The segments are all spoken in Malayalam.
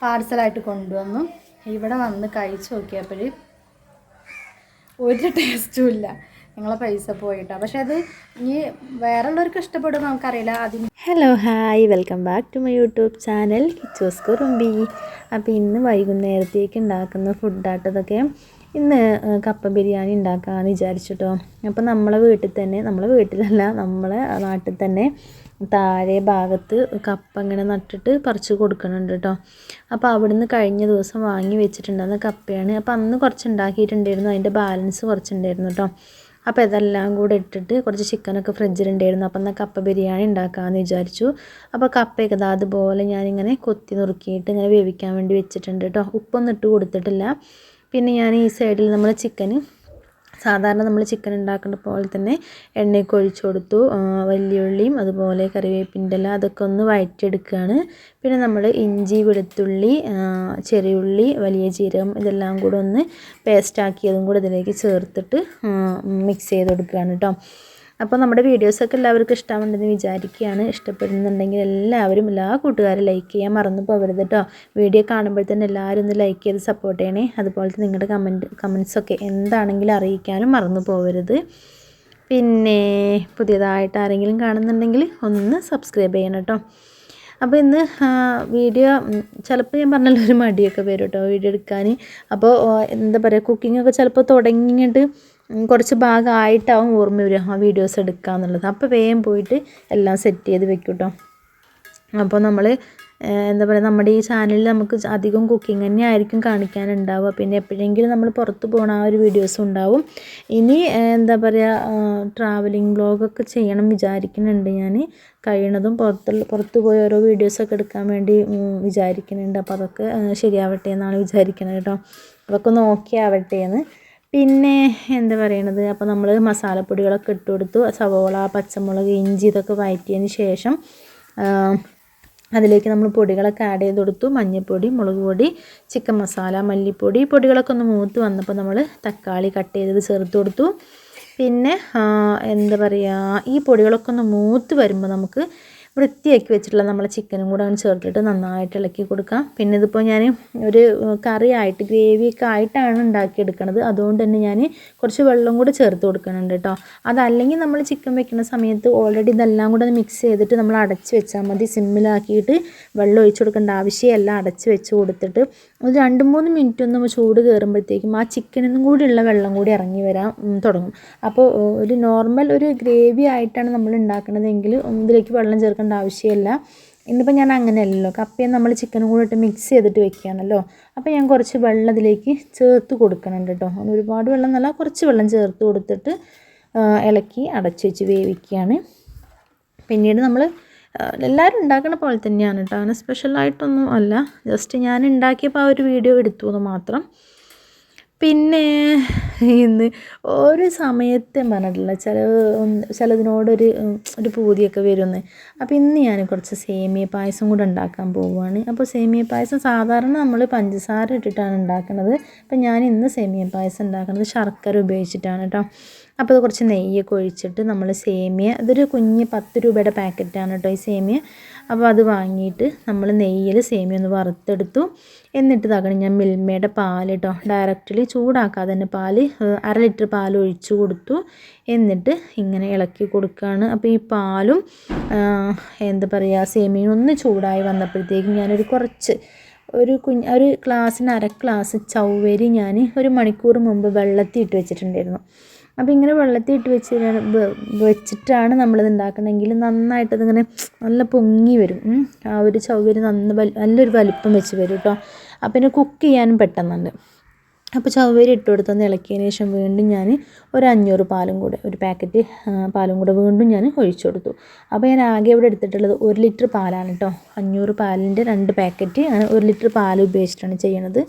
പാർസലായിട്ട് കൊണ്ടുവന്നു. ഇവിടെ വന്ന് കഴിച്ച് നോക്കിയപ്പോൾ ഒരു ടേസ്റ്റും ഇല്ല. ഞങ്ങളെ പൈസ പോയിട്ടാണ്. പക്ഷെ അത് ഇനി വേറെ ഉള്ളവർക്ക് ഇഷ്ടപ്പെടും നമുക്കറിയില്ല. Hello hi, welcome back to my YouTube channel Kichus Kurumbi. അപ്പോൾ ഇന്ന് വൈകുന്നേരത്തേക്ക് ഉണ്ടാക്കുന്ന ഫുഡായിട്ടതൊക്കെ. ഇന്ന് കപ്പ ബിരിയാണി ഉണ്ടാക്കാമെന്ന് വിചാരിച്ചിട്ടോ. അപ്പോൾ നമ്മളെ വീട്ടിലല്ല, നമ്മളെ നാട്ടിൽ തന്നെ താഴെ ഭാഗത്ത് കപ്പ ഇങ്ങനെ നട്ടിട്ട് പറിച്ച് കൊടുക്കുന്നുണ്ട് കേട്ടോ. അപ്പോൾ അവിടുന്ന് കഴിഞ്ഞ ദിവസം വാങ്ങി വെച്ചിട്ടുണ്ടായിരുന്ന കപ്പയാണ്. അപ്പോൾ അന്ന് കുറച്ച് ഉണ്ടാക്കിയിട്ടുണ്ടായിരുന്നു, അതിൻ്റെ ബാലൻസ് കുറച്ചുണ്ടായിരുന്നു കേട്ടോ. അപ്പോൾ ഇതെല്ലാം കൂടെ ഇട്ടിട്ട് കുറച്ച് ചിക്കനൊക്കെ ഫ്രിഡ്ജിലുണ്ടായിരുന്നു. അപ്പോൾ എന്നാൽ കപ്പ ബിരിയാണി ഉണ്ടാക്കാമെന്ന് വിചാരിച്ചു. അപ്പോൾ കപ്പയൊക്കെ അതുപോലെ ഞാനിങ്ങനെ കൊത്തി നുറുക്കിയിട്ട് ഇങ്ങനെ വേവിക്കാൻ വേണ്ടി വെച്ചിട്ടുണ്ട് കേട്ടോ. ഉപ്പൊന്നും ഇട്ട് കൊടുത്തിട്ടില്ല. പിന്നെ ഞാൻ ഈ സൈഡിൽ നമ്മൾ സാധാരണ നമ്മൾ ചിക്കൻ ഉണ്ടാക്കുന്ന പോലെ തന്നെ എണ്ണയൊക്കെ ഒഴിച്ചു കൊടുത്തു. വലിയുള്ളിയും അതുപോലെ കറിവേപ്പിൻ്റെ ഇല അതൊക്കെ ഒന്ന് വഴറ്റിയെടുക്കുകയാണ്. പിന്നെ നമ്മൾ ഇഞ്ചി, വെളുത്തുള്ളി, ചെറിയുള്ളി, വലിയ ജീരകം ഇതെല്ലാം കൂടെ ഒന്ന് പേസ്റ്റാക്കിയതും കൂടെ ഇതിലേക്ക് ചേർത്തിട്ട് മിക്സ് ചെയ്ത് കൊടുക്കുകയാണ് കേട്ടോ. അപ്പോൾ നമ്മുടെ വീഡിയോസൊക്കെ എല്ലാവർക്കും ഇഷ്ടമാണെന്ന് വിചാരിക്കുകയാണ്. ഇഷ്ടപ്പെടുന്നുണ്ടെങ്കിൽ എല്ലാ കൂട്ടുകാരും ലൈക്ക് ചെയ്യാൻ മറന്നു പോകരുത് കേട്ടോ. വീഡിയോ കാണുമ്പോൾ തന്നെ എല്ലാവരും ഒന്ന് ലൈക്ക് ചെയ്ത് സപ്പോർട്ട് ചെയ്യണേ. അതുപോലെ തന്നെ നിങ്ങളുടെ കമൻസൊക്കെ എന്താണെങ്കിലും അറിയിക്കാനും മറന്നു പോകരുത്. പിന്നെ പുതിയതായിട്ട് ആരെങ്കിലും കാണുന്നുണ്ടെങ്കിൽ ഒന്ന് സബ്സ്ക്രൈബ് ചെയ്യണം കേട്ടോ. അപ്പോൾ ഇന്ന് വീഡിയോ ചിലപ്പോൾ ഞാൻ പറഞ്ഞല്ലോ ഒരു മടിയൊക്കെ വരും കേട്ടോ വീഡിയോ എടുക്കാൻ. അപ്പോൾ എന്താ പറയുക, കുക്കിങ്ങൊക്കെ ചിലപ്പോൾ തുടങ്ങിയിട്ട് കുറച്ച് ഭാഗമായിട്ടാവും ഓർമ്മ വരിക ആ വീഡിയോസ് എടുക്കുക എന്നുള്ളത്. അപ്പോൾ വേഗം പോയിട്ട് എല്ലാം സെറ്റ് ചെയ്ത് വെക്കും കേട്ടോ. അപ്പോൾ നമ്മൾ എന്താ പറയുക, നമ്മുടെ ഈ ചാനലിൽ നമുക്ക് അധികം കുക്കിംഗ് തന്നെ ആയിരിക്കും കാണിക്കാനുണ്ടാവുക. പിന്നെ എപ്പോഴെങ്കിലും നമ്മൾ പുറത്ത് പോകണ ആ ഒരു വീഡിയോസും ഉണ്ടാവും. ഇനി എന്താ പറയുക, ട്രാവലിംഗ് വ്ളോഗൊക്കെ ചെയ്യണം വിചാരിക്കുന്നുണ്ട് ഞാൻ. കഴിയണതും പുറത്ത് പോയി ഓരോ വീഡിയോസൊക്കെ എടുക്കാൻ വേണ്ടി വിചാരിക്കുന്നുണ്ട്. അപ്പോൾ അതൊക്കെ ശരിയാവട്ടെ എന്നാണ് വിചാരിക്കുന്നത് കേട്ടോ. അതൊക്കെ ഒന്ന് ഓക്കെ ആവട്ടെ എന്ന്. പിന്നെ എന്താ പറയണത്, അപ്പോൾ നമ്മൾ മസാലപ്പൊടികളൊക്കെ ഇട്ട് കൊടുത്തു. സവോള, പച്ചമുളക്, ഇഞ്ചി ഇതൊക്കെ വഴറ്റിയതിന് ശേഷം അതിലേക്ക് നമ്മൾ പൊടികളൊക്കെ ആഡ് ചെയ്ത് കൊടുത്തു. മഞ്ഞൾപ്പൊടി, മുളക് പൊടി, ചിക്കൻ മസാല, മല്ലിപ്പൊടി. പൊടികളൊക്കെ ഒന്ന് മൂത്ത് വന്നപ്പോൾ നമ്മൾ തക്കാളി കട്ട് ചെയ്തത് ചേർത്ത് കൊടുത്തു. പിന്നെ എന്താ പറയുക, ഈ പൊടികളൊക്കെ ഒന്ന് മൂത്ത് വരുമ്പോൾ നമുക്ക് വൃത്തിയാക്കി വെച്ചിട്ടുള്ള നമ്മളെ ചിക്കനും കൂടെ അങ്ങ് ചേർത്തിട്ട് നന്നായിട്ട് ഇളക്കി കൊടുക്കാം. പിന്നെ ഇതിപ്പോൾ ഞാൻ ഒരു കറിയായിട്ട് ഗ്രേവിയൊക്കെ ആയിട്ടാണ് ഉണ്ടാക്കിയെടുക്കണത്. അതുകൊണ്ട് തന്നെ ഞാൻ കുറച്ച് വെള്ളം കൂടെ ചേർത്ത് കൊടുക്കുന്നുണ്ട് കേട്ടോ. അതല്ലെങ്കിൽ നമ്മൾ ചിക്കൻ വെക്കുന്ന സമയത്ത് ഓൾറെഡി ഇതെല്ലാം കൂടെ മിക്സ് ചെയ്തിട്ട് നമ്മൾ അടച്ച് വെച്ചാൽ മതി. സിമ്മിലാക്കിയിട്ട് വെള്ളം ഒഴിച്ചു കൊടുക്കേണ്ട ആവശ്യമല്ല. അടച്ച് വെച്ച് കൊടുത്തിട്ട് ഒരു 2-3 മിനിറ്റ് ഒന്ന് ചൂട് കയറുമ്പോഴത്തേക്കും ആ ചിക്കനിന്നും കൂടിയുള്ള വെള്ളം കൂടി ഇറങ്ങി വരാൻ തുടങ്ങും. അപ്പോൾ ഒരു നോർമൽ ഒരു ഗ്രേവി ആയിട്ടാണ് നമ്മൾ ഉണ്ടാക്കുന്നതെങ്കിൽ ഇതിലേക്ക് വെള്ളം ചേർക്കേണ്ട ആവശ്യമില്ല. ഇന്നിപ്പോൾ ഞാൻ അങ്ങനെയല്ലല്ലോ, കപ്പയും നമ്മൾ ചിക്കനും കൂടി ഇട്ട് മിക്സ് ചെയ്തിട്ട് വെക്കുകയാണല്ലോ. അപ്പോൾ ഞാൻ കുറച്ച് വെള്ളം ഇതിലേക്ക് ചേർത്ത് കൊടുക്കുന്നുണ്ട് കേട്ടോ. ഒരുപാട് വെള്ളം എന്നല്ല, കുറച്ച് വെള്ളം ചേർത്ത് കൊടുത്തിട്ട് ഇളക്കി അടച്ച് വെച്ച് വേവിക്കുകയാണ്. പിന്നീട് നമ്മൾ എല്ലാവരും ഉണ്ടാക്കുന്ന പോലെ തന്നെയാണ് കേട്ടോ. അങ്ങനെ സ്പെഷ്യലായിട്ടൊന്നും അല്ല, ജസ്റ്റ് ഞാൻ ഉണ്ടാക്കിയപ്പോൾ ആ ഒരു വീഡിയോ എടുത്തു എന്ന് മാത്രം. പിന്നെ ഇന്ന് ഒരു സമയത്ത് പറഞ്ഞിട്ടില്ല, ചിലതിനോടൊരു പൂതിയൊക്കെ വരുമെന്ന്. അപ്പോൾ ഇന്ന് ഞാൻ കുറച്ച് സേമിയ പായസം കൂടെ ഉണ്ടാക്കാൻ പോവുകയാണ്. അപ്പോൾ സേമിയ പായസം സാധാരണ നമ്മൾ പഞ്ചസാര ഇട്ടിട്ടാണ് ഉണ്ടാക്കുന്നത്. അപ്പോൾ ഞാൻ ഇന്ന് സേമിയ പായസം ഉണ്ടാക്കുന്നത് ശർക്കര ഉപയോഗിച്ചിട്ടാണ് കേട്ടോ. അപ്പോൾ അത് കുറച്ച് നെയ്യൊക്കെ ഒഴിച്ചിട്ട് നമ്മൾ സേമിയ, ഇതൊരു കുഞ്ഞ് 10 രൂപയുടെ പാക്കറ്റാണ് കേട്ടോ ഈ സേമിയ. അപ്പോൾ അത് വാങ്ങിയിട്ട് നമ്മൾ നെയ്യിൽ സേമിയ ഒന്ന് വറുത്തെടുത്തു. എന്നിട്ട് ഇതാക്കണം, ഞാൻ മിൽമയുടെ പാൽ കേട്ടോ, ഡയറക്റ്റ്ലി ചൂടാക്കാതെ തന്നെ പാൽ 1/2 ലിറ്റർ പാൽ ഒഴിച്ചു കൊടുത്തു. എന്നിട്ട് ഇങ്ങനെ ഇളക്കി കൊടുക്കുകയാണ്. അപ്പോൾ ഈ പാലും എന്താ പറയുക, സേമിയ ഒന്ന് ചൂടായി വന്നപ്പോഴത്തേക്കും ഞാനൊരു ഒരു ഗ്ലാസ്സിന് 1/2 ഗ്ലാസ് ചവ്വരി ഞാൻ 1 മണിക്കൂർ മുമ്പ് വെള്ളത്തിൽ ഇട്ട് വെച്ചിട്ടുണ്ടായിരുന്നു. അപ്പോൾ ഇങ്ങനെ വെള്ളത്തിൽ ഇട്ട് വെച്ചിട്ടാണ് നമ്മളിത് ഉണ്ടാക്കണമെങ്കിൽ നന്നായിട്ടതിങ്ങനെ നല്ല പൊങ്ങി വരും. ആ ഒരു ചവ്വരി നല്ലൊരു വലിപ്പം വെച്ച് വരും കേട്ടോ. അപ്പോൾ പിന്നെ കുക്ക് ചെയ്യാനും പെട്ടെന്നുണ്ട്. അപ്പോൾ ചവ്വരി ഇട്ട് കൊടുത്തൊന്ന് ഇളക്കിയതിന് ശേഷം വീണ്ടും ഞാൻ ഒരു 500 പാലും കൂടെ, ഒരു പാക്കറ്റ് പാലും കൂടെ വീണ്ടും ഞാൻ ഒഴിച്ചു കൊടുത്തു. അപ്പോൾ ഞാൻ ആകെ ഇവിടെ എടുത്തിട്ടുള്ളത് 1 ലിറ്റർ പാലാണ് കേട്ടോ. 500 പാലിൻ്റെ 2 പാക്കറ്റ്, അങ്ങനെ 1 ലിറ്റർ പാൽ ഉപയോഗിച്ചിട്ടാണ് ചെയ്യണത്.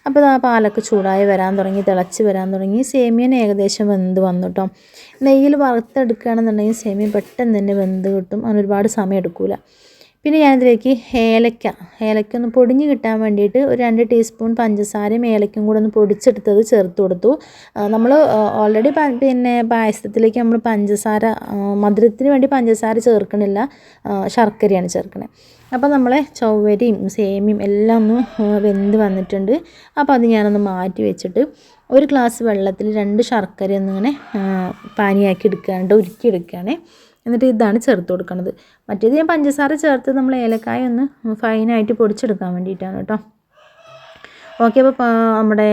അപ്പോൾ ആ പാലൊക്കെ ചൂടായി വരാൻ തുടങ്ങി, തിളച്ച് വരാൻ തുടങ്ങി. സേമിയന് ഏകദേശം വെന്ത് വന്നു കേട്ടോ. നെയ്യിൽ വറുത്തെടുക്കുകയാണെന്നുണ്ടെങ്കിൽ സേമിയ പെട്ടെന്ന് തന്നെ വെന്ത് കിട്ടും, അങ്ങനെ ഒരുപാട് സമയം എടുക്കില്ല. പിന്നെ ഞാനിതിലേക്ക് ഏലക്ക ഒന്ന് പൊടിഞ്ഞ് കിട്ടാൻ വേണ്ടിയിട്ട് ഒരു 2 ടീസ്പൂൺ പഞ്ചസാരയും ഏലക്കും കൂടെ ഒന്ന് പൊടിച്ചെടുത്തത് ചേർത്ത് കൊടുത്തു. നമ്മൾ ഓൾറെഡി പിന്നെ പായസത്തിലേക്ക് നമ്മൾ പഞ്ചസാര മധുരത്തിന് വേണ്ടി പഞ്ചസാര ചേർക്കണില്ല, ശർക്കരയാണ് ചേർക്കണത്. അപ്പോൾ നമ്മളെ ചവ്വരിയും സേമിയും എല്ലാം ഒന്ന് വെന്ത് വന്നിട്ടുണ്ട്. അപ്പോൾ അത് ഞാനൊന്ന് മാറ്റി വെച്ചിട്ട് ഒരു ഗ്ലാസ് വെള്ളത്തിൽ 2 ശർക്കര ഒന്നിങ്ങനെ പാനിയാക്കി എടുക്കുകയാണ്, ഉരുക്കിയെടുക്കുകയാണ്. എന്നിട്ട് ഇതാണ് ചേർത്ത് കൊടുക്കുന്നത്. മറ്റേത് ഞാൻ പഞ്ചസാര ചേർത്ത് നമ്മൾ ഏലക്കായ ഒന്ന് ഫൈനായിട്ട് പൊടിച്ചെടുക്കാൻ വേണ്ടിയിട്ടാണ് കേട്ടോ. ഓക്കെ, അപ്പോൾ നമ്മുടെ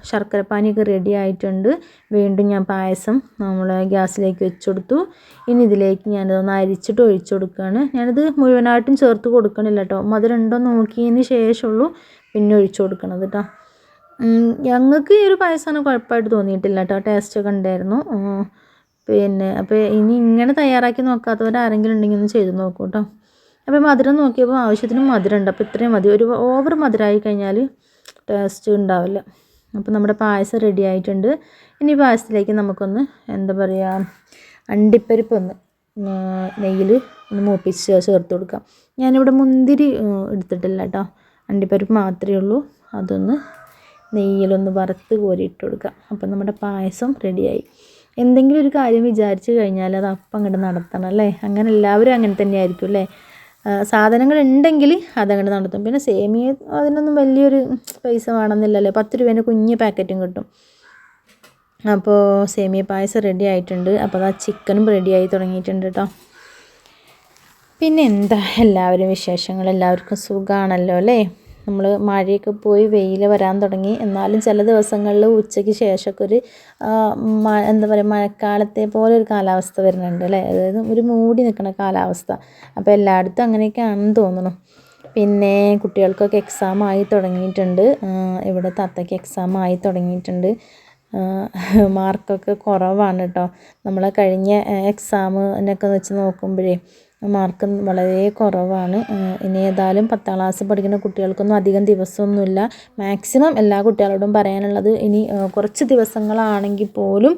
ശർക്കര പാനിയൊക്കെ റെഡി ആയിട്ടുണ്ട്. വീണ്ടും ഞാൻ പായസം നമ്മൾ ഗ്യാസിലേക്ക് വെച്ച് കൊടുത്തു. ഇനി ഇതിലേക്ക് ഞാനിതൊന്ന് അരിച്ചിട്ട് ഒഴിച്ചു കൊടുക്കുകയാണ്. ഞാനിത് മുഴുവനായിട്ടും ചേർത്ത് കൊടുക്കണില്ല കേട്ടോ, മധുരം ഉണ്ടോ നോക്കിയതിന് ശേഷമുള്ളൂ പിന്നെ ഒഴിച്ചു കൊടുക്കണത് കേട്ടോ. ഞങ്ങൾക്ക് ഈ ഒരു പായസമാണ് കുഴപ്പമായിട്ട് തോന്നിയിട്ടില്ല കേട്ടോ, ടേസ്റ്റൊക്കെ ഉണ്ടായിരുന്നു. പിന്നെ അപ്പോൾ ഇനി ഇങ്ങനെ തയ്യാറാക്കി നോക്കാത്തവരാരെങ്കിലും ഉണ്ടെങ്കിൽ ഒന്ന് ചെയ്ത് നോക്കൂ കേട്ടോ. അപ്പോൾ മധുരം നോക്കിയപ്പോൾ ആവശ്യത്തിന് മധുരം ഉണ്ട്. അപ്പോൾ ഇത്രയും മതി, ഒരു ഓവർ മധുരമായി കഴിഞ്ഞാൽ ടേസ്റ്റ് ഉണ്ടാവില്ല. അപ്പോൾ നമ്മുടെ പായസം റെഡി ആയിട്ടുണ്ട്. ഇനി പായസത്തിലേക്ക് നമുക്കൊന്ന് എന്താ പറയുക, അണ്ടിപ്പരിപ്പ് ഒന്ന് നെയ്യിൽ ഒന്ന് മൂപ്പിച്ച് ചേർത്ത് കൊടുക്കാം. ഞാനിവിടെ മുന്തിരി എടുത്തിട്ടില്ല കേട്ടോ, അണ്ടിപ്പരിപ്പ് മാത്രമേ ഉള്ളൂ. അതൊന്ന് നെയ്യിലൊന്ന് വറുത്ത് കോരിയിട്ട് കൊടുക്കാം. അപ്പം നമ്മുടെ പായസം റെഡിയായി. എന്തെങ്കിലും ഒരു കാര്യം വിചാരിച്ച് കഴിഞ്ഞാൽ അത് അപ്പം അങ്ങോട്ട് നടത്തണം അല്ലേ. അങ്ങനെ എല്ലാവരും അങ്ങനെ തന്നെയായിരിക്കും അല്ലേ. സാധനങ്ങൾ ഉണ്ടെങ്കിൽ അതങ്ങോട്ട് നടത്തും. പിന്നെ സേമിയ അതിനൊന്നും വലിയൊരു പൈസ വേണമെന്നില്ലല്ലോ, 10 രൂപേൻ്റെ കുഞ്ഞ് പാക്കറ്റും കിട്ടും. അപ്പോൾ സേമിയ പായസം റെഡി ആയിട്ടുണ്ട്. അപ്പോൾ ആ ചിക്കനും റെഡിയായി തുടങ്ങിയിട്ടുണ്ട് കേട്ടോ. പിന്നെ എന്താ എല്ലാവരും വിശേഷങ്ങൾ, എല്ലാവർക്കും സുഖമാണല്ലോ അല്ലേ. നമ്മൾ മഴയൊക്കെ പോയി വെയിൽ വരാൻ തുടങ്ങി. എന്നാലും ചില ദിവസങ്ങളിൽ ഉച്ചയ്ക്ക് ശേഷമൊക്കെ ഒരു എന്താ പറയുക, മഴക്കാലത്തെ പോലെ ഒരു കാലാവസ്ഥ വരുന്നുണ്ട് അല്ലേ. അതായത് ഒരു മൂടി നിൽക്കുന്ന കാലാവസ്ഥ. അപ്പോൾ എല്ലായിടത്തും അങ്ങനെയൊക്കെയാണെന്ന് തോന്നുന്നു. പിന്നെ കുട്ടികൾക്കൊക്കെ എക്സാം ആയി തുടങ്ങിയിട്ടുണ്ട്. ഇവിടെ താത്തയ്ക്ക് എക്സാം ആയി തുടങ്ങിയിട്ടുണ്ട്. മാർക്കൊക്കെ കുറവാണ് കേട്ടോ. നമ്മൾ കഴിഞ്ഞ എക്സാമിനൊക്കെ വെച്ച് നോക്കുമ്പോഴേ മാർക്ക് വളരെ കുറവാണ്. ഇനി ഏതായാലും 10ാം ക്ലാസ് പഠിക്കുന്ന കുട്ടികൾക്കൊന്നും അധികം ദിവസമൊന്നുമില്ല. മാക്സിമം എല്ലാ കുട്ടികളോടും പറയാനുള്ളത്, ഇനി കുറച്ച് ദിവസങ്ങളാണെങ്കിൽ പോലും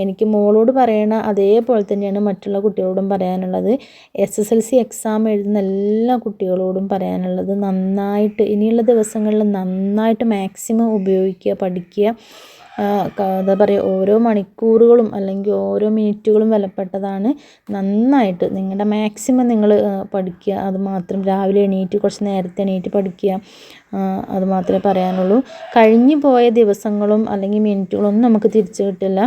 എനിക്ക് മോളോട് പറയണ അതേപോലെ തന്നെയാണ് മറ്റുള്ള കുട്ടികളോടും പറയാനുള്ളത്. SSLC എക്സാം എഴുതുന്ന എല്ലാ കുട്ടികളോടും പറയാനുള്ളത്, നന്നായിട്ട് ഇനിയുള്ള ദിവസങ്ങളിൽ നന്നായിട്ട് മാക്സിമം ഉപയോഗിക്കുക, പഠിക്കുക. എന്താ പറയുക, ഓരോ മണിക്കൂറുകളും അല്ലെങ്കിൽ ഓരോ മിനിറ്റുകളും വിലപ്പെട്ടതാണ്. നന്നായിട്ട് നിങ്ങളുടെ മാക്സിമം നിങ്ങൾ പഠിക്കുക. അത് മാത്രം രാവിലെ എണീറ്റ് കുറച്ച് നേരത്തെ എണീറ്റ് പഠിക്കുക. അത് മാത്രമേ പറയാനുള്ളൂ. കഴിഞ്ഞു പോയ ദിവസങ്ങളും അല്ലെങ്കിൽ മിനിറ്റുകളൊന്നും നമുക്ക് തിരിച്ചു കിട്ടില്ല.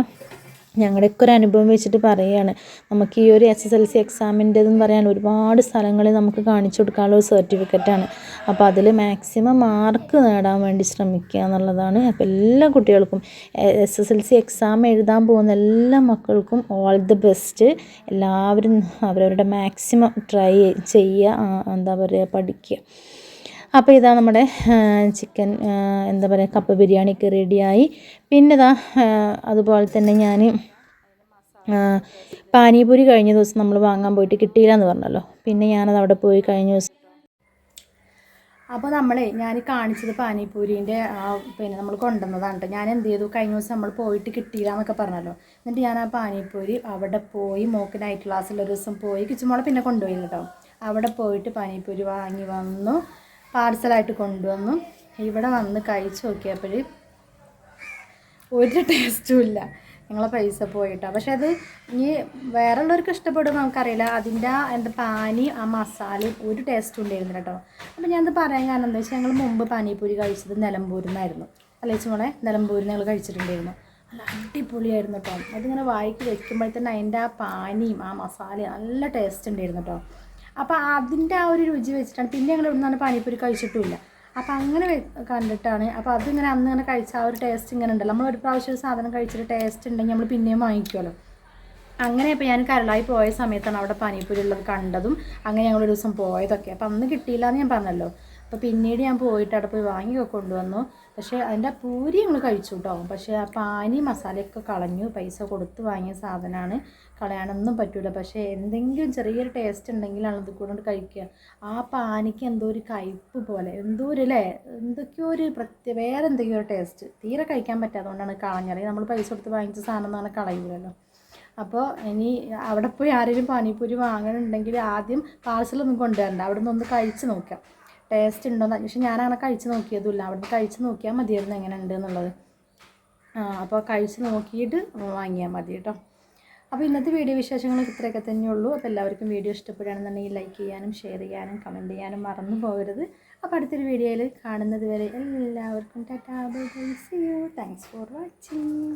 ഞങ്ങളുടെയൊക്കെ ഒരു അനുഭവം വെച്ചിട്ട് പറയുകയാണ്. നമുക്ക് ഈ ഒരു SSLC എക്സാമിൻ്റെതെന്ന് പറയാൻ ഒരുപാട് സ്ഥലങ്ങളിൽ നമുക്ക് കാണിച്ചു കൊടുക്കാനുള്ള ഒരു സർട്ടിഫിക്കറ്റാണ്. അപ്പോൾ അതിൽ മാക്സിമം മാർക്ക് നേടാൻ വേണ്ടി ശ്രമിക്കുക എന്നുള്ളതാണ്. അപ്പോൾ എല്ലാ കുട്ടികൾക്കും SSLC എക്സാം എഴുതാൻ പോകുന്ന എല്ലാ മക്കൾക്കും ഓൾ ദി ബെസ്റ്റ്. എല്ലാവരും അവരവരുടെ മാക്സിമം ട്രൈ ചെയ്യുക, എന്താ പറയുക, പഠിക്കുക. അപ്പോൾ ഇതാ നമ്മുടെ ചിക്കൻ എന്താ പറയുക, കപ്പ ബിരിയാണിയൊക്കെ റെഡിയായി. പിന്നെ ഇതാ അതുപോലെ തന്നെ ഞാൻ പാനിപൂരി കഴിഞ്ഞ ദിവസം നമ്മൾ വാങ്ങാൻ പോയിട്ട് കിട്ടിയില്ല എന്ന് പറഞ്ഞല്ലോ. പിന്നെ ഞാനത് അവിടെ പോയി കഴിഞ്ഞ ദിവസം. അപ്പോൾ ഞാൻ കാണിച്ചത് പാനിപൂരിൻ്റെ പിന്നെ നമ്മൾ കൊണ്ടുവന്നതാണ് കേട്ടോ. ഞാൻ എന്ത് ചെയ്തു, കഴിഞ്ഞ ദിവസം നമ്മൾ പോയിട്ട് കിട്ടിയില്ല എന്നൊക്കെ പറഞ്ഞല്ലോ. എന്നിട്ട് ഞാൻ ആ പാനിപൂരി അവിടെ പോയി, മോക്ക് നൈറ്റ് ക്ലാസ്സിലൊരു ദിവസം പോയി, കിച്ചുമോളെ പിന്നെ കൊണ്ടുപോയില്ല കേട്ടോ. അവിടെ പോയിട്ട് പാനിപൂരി വാങ്ങി വന്നു, പാർസലായിട്ട് കൊണ്ടുവന്നു. ഇവിടെ വന്ന് കഴിച്ച് നോക്കിയപ്പോൾ ഒരു ടേസ്റ്റും ഇല്ല. ഞങ്ങളെ പൈസ പോയിട്ടാണ്. പക്ഷെ അത് ഇനി വേറെ ഉള്ളവർക്ക് ഇഷ്ടപ്പെടും നമുക്കറിയില്ല. അതിൻ്റെ എന്താ പാനി ആ മസാലയും ഒരു ടേസ്റ്റും ഉണ്ടായിരുന്നു കേട്ടോ. അപ്പോൾ ഞാനത് പറയാൻ കാരണം എന്താ വെച്ചാൽ, ഞങ്ങൾ മുമ്പ് പാനിപൂരി കഴിച്ചത് നിലമ്പൂരിൽ നിന്നായിരുന്നു. അല്ലേ മോളെ, നിലമ്പൂരിൽ ഞങ്ങൾ കഴിച്ചിട്ടുണ്ടായിരുന്നു. നല്ല അടിപൊളിയായിരുന്നു കേട്ടോ. അതിങ്ങനെ വായിക്ക് വെക്കുമ്പോഴത്തേന് അതിൻ്റെ ആ പാനിയും ആ മസാലയും നല്ല ടേസ്റ്റ് ഉണ്ടായിരുന്നു കേട്ടോ. അപ്പോൾ അതിൻ്റെ ആ ഒരു രുചി വെച്ചിട്ടാണ് പിന്നെ ഞങ്ങൾ ഇവിടെ നിന്നാണ് പാനിപ്പൂരി കഴിച്ചിട്ടുമില്ല. അപ്പോൾ അങ്ങനെ കണ്ടിട്ടാണ്. അപ്പോൾ അതിങ്ങനെ അന്ന് ഇങ്ങനെ കഴിച്ച ആ ഒരു ടേസ്റ്റ് ഇങ്ങനെ ഉണ്ടല്ലോ. നമ്മൾ ഒരു പ്രാവശ്യം ഒരു സാധനം കഴിച്ചിട്ട് ടേസ്റ്റ് ഉണ്ടെങ്കിൽ നമ്മൾ പിന്നെയും വാങ്ങിക്കുമല്ലോ. അങ്ങനെ ഇപ്പോൾ ഞാൻ കരളായി പോയ സമയത്താണ് അവിടെ പാനിപ്പൂരി ഉള്ളത് കണ്ടതും അങ്ങനെ ഞങ്ങളൊരു ദിവസം പോയതൊക്കെ. അപ്പോൾ അന്ന് കിട്ടിയില്ല എന്ന് ഞാൻ പറഞ്ഞല്ലോ. അപ്പോൾ പിന്നീട് ഞാൻ പോയിട്ട് അവിടെ പോയി വാങ്ങിയൊക്കെ കൊണ്ടുവന്നു. പക്ഷേ അതിൻ്റെ പൂരി ഞങ്ങൾ കഴിച്ചു കേട്ടോ. പക്ഷേ ആ പാനി മസാലയൊക്കെ കളഞ്ഞു. പൈസ കൊടുത്ത് വാങ്ങിയ സാധനമാണ്, കളയാനൊന്നും പറ്റില്ല. പക്ഷേ എന്തെങ്കിലും ചെറിയൊരു ടേസ്റ്റ് ഉണ്ടെങ്കിലാണ് ഇത് കൊണ്ട് കഴിക്കുക. ആ പാനിക്ക് എന്തോ ഒരു കയ്പ്പ് പോലെ, എന്തോ ഒരു അല്ലേ, എന്തൊക്കെയോ ഒരു വേറെ എന്തൊക്കെയോ ഒരു ടേസ്റ്റ് തീരെ കഴിക്കാൻ പറ്റാത്തതുകൊണ്ടാണ് കളഞ്ഞത്. നമ്മൾ പൈസ കൊടുത്ത് വാങ്ങിച്ച സാധനം എന്ന് പറഞ്ഞാൽ കളയൂലല്ലോ. അപ്പോൾ ഇനി അവിടെ പോയി ആരെങ്കിലും പാനിപ്പൂരി വാങ്ങണമെന്നുണ്ടെങ്കിൽ ആദ്യം പാർസലൊന്നും കൊണ്ടുവരണ്ട, അവിടെ നിന്ന് ഒന്ന് കഴിച്ച് നോക്കാം ടേസ്റ്റ് ഉണ്ടോയെന്ന്. പക്ഷേ ഞാനങ്ങനെ കഴിച്ച് നോക്കിയതുമില്ല, അവിടെ നിന്ന് കഴിച്ച് നോക്കിയാൽ മതിയായിരുന്നു എങ്ങനെ ഉണ്ട് എന്നുള്ളത്. അപ്പോൾ കഴിച്ച് നോക്കിയിട്ട് വാങ്ങിയാൽ മതി കേട്ടോ. അപ്പോൾ ഇന്നത്തെ വീഡിയോ വിശേഷങ്ങൾ ഇത്രയൊക്കെ തന്നെയുള്ളൂ. അപ്പോൾ എല്ലാവർക്കും വീഡിയോ ഇഷ്ടപ്പെടുകയാണെന്നുണ്ടെങ്കിൽ ലൈക്ക് ചെയ്യാനും ഷെയർ ചെയ്യാനും കമൻറ്റ് ചെയ്യാനും മറന്നു പോകരുത്. അപ്പോൾ അടുത്തൊരു വീഡിയോയിൽ കാണുന്നത് വരെ എല്ലാവർക്കും tata bye bye, see you, thanks for watching.